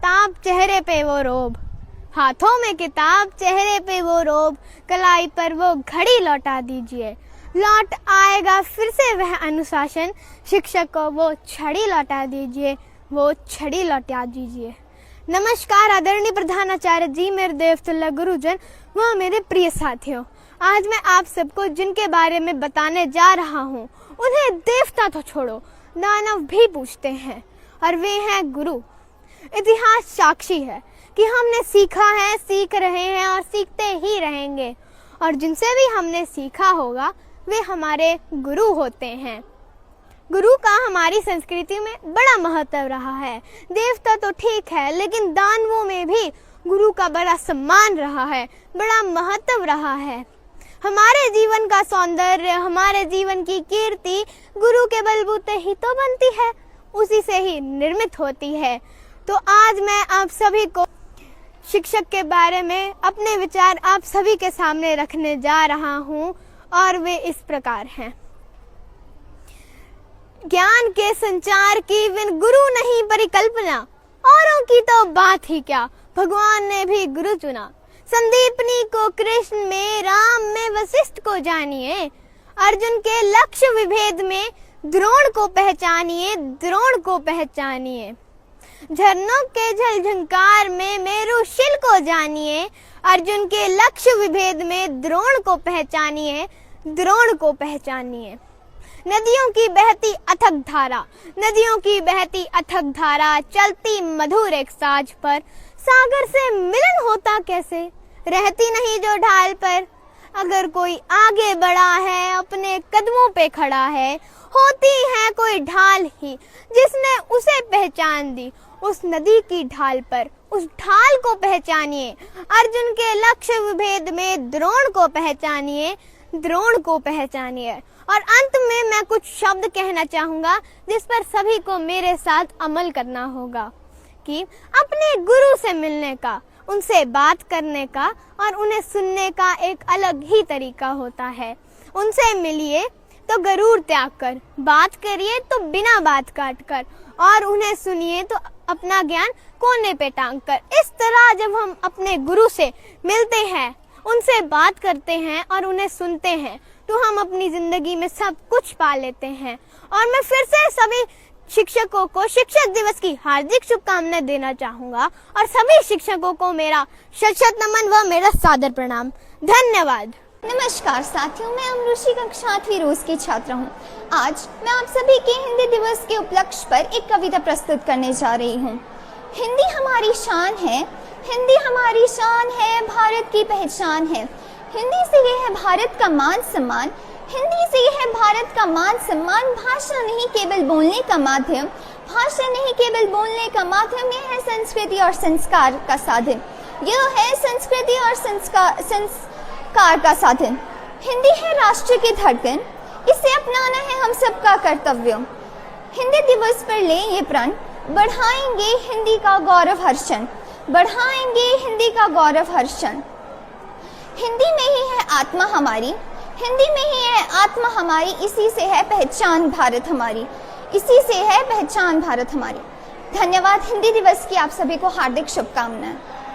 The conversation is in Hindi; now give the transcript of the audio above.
किताब चेहरे पे वो रोब, हाथों में किताब चेहरे पे वो रोब, कलाई पर वो घड़ी लौटा दीजिए। लौट आएगा फिर से वह अनुशासन, शिक्षक को वो छड़ी लौटा दीजिए, वो छड़ी लौटा दीजिए। नमस्कार आदरणीय प्रधानाचार्य जी, मेरे देवतुल्य गुरुजन व मेरे प्रिय साथियों, आज मैं आप सबको जिनके बारे में बताने जा रहा हूँ उन्हें देवता तो छोड़ो दानव भी पूछते हैं, और वे हैं गुरु। इतिहास साक्षी है कि हमने सीखा है, सीख रहे हैं और सीखते ही रहेंगे, और जिनसे भी हमने सीखा होगा वे हमारे गुरु होते हैं। गुरु का हमारी संस्कृति में बड़ा महत्व रहा है। देवता तो ठीक है, लेकिन दानवों में भी गुरु का बड़ा सम्मान रहा है, बड़ा महत्व रहा है। हमारे जीवन का सौंदर्य, हमारे जीवन की कीर्ति गुरु के बलबूते ही तो बनती है, उसी से ही निर्मित होती है। तो आज मैं आप सभी को शिक्षक के बारे में अपने विचार आप सभी के सामने रखने जा रहा हूँ, और वे इस प्रकार हैं। ज्ञान के संचार की बिन गुरु नहीं परिकल्पना, औरों की तो बात ही क्या, भगवान ने भी गुरु चुना। संदीपनी को कृष्ण में, राम में वशिष्ठ को जानिए, अर्जुन के लक्ष्य विभेद में द्रोण को पहचानिए, द्रोण को पहचानिए। झरनों के झलझंकार में मेरु शिल को जानिए, अर्जुन के लक्ष्य विभेद में द्रोण को पहचानिए, द्रोण को पहचानिए। नदियों की बहती अथक धारा, नदियों की बहती अथक धारा, चलती मधुर एक साज पर, सागर से मिलन होता कैसे, रहती नहीं जो ढाल पर। अगर कोई आगे बढ़ा है, अपने कदमों पे खड़ा है, होती है कोई ढाल ही जिसने उसे पहचान दी। उस नदी की ढाल पर उस ढाल को पहचानिए, अर्जुन के लक्ष्य विभेद में द्रोण को पहचानिए, द्रोण को पहचानिए। और अंत में मैं कुछ शब्द कहना चाहूंगा जिस पर सभी को मेरे साथ अमल करना होगा कि अपने गुरु से मिलने का, उनसे बात करने का और उन्हें सुनने का एक अलग ही तरीका होता है। उनसे मिलिए तो गरूर त्याग कर, बात करिए तो बिना बात काट कर, और उन्हें सुनिए तो अपना ज्ञान कोने पे टांग कर। इस तरह जब हम अपने गुरु से मिलते हैं, उनसे बात करते हैं और उन्हें सुनते हैं, तो हम अपनी जिंदगी में सब कुछ पा लेते हैं। और मैं फिर से सभी शिक्षकों को शिक्षक दिवस की हार्दिक शुभकामनाएं देना चाहूंगा, और सभी शिक्षकों को मेरा शत-शत नमन व मेरा सादर प्रणाम। धन्यवाद। नमस्कार साथियों, मैं अमरुषि कक्षा 8वीं रोज की छात्रा हूँ। आज मैं आप सभी के हिंदी दिवस के उपलक्ष्य पर एक कविता प्रस्तुत करने जा रही हूँ। हिंदी हमारी शान है, हिंदी हमारी शान है, भारत की पहचान है। हिंदी से ये है भारत का मान सम्मान, हिंदी से ये है भारत का मान सम्मान। भाषा नहीं केवल बोलने का माध्यम, भाषा नहीं केवल बोलने का माध्यम, यह है संस्कृति और संस्कार का साधन, यह है संस्कृति और संस्कार का साधन। हिंदी है राष्ट्र की धड़कन, इसे अपनाना है हम सबका कर्तव्य। हिंदी दिवस पर ले ये प्रण, बढ़ाएंगे हिंदी का गौरव हर्षण, बढ़ाएंगे हिंदी का गौरव हर्षण। हिंदी में ही है आत्मा हमारी, हिंदी में ही है आत्मा हमारी, इसी से है पहचान भारत हमारी, इसी से है पहचान भारत हमारी। धन्यवाद। हिंदी दिवस की आप सभी को हार्दिक शुभकामनाएं।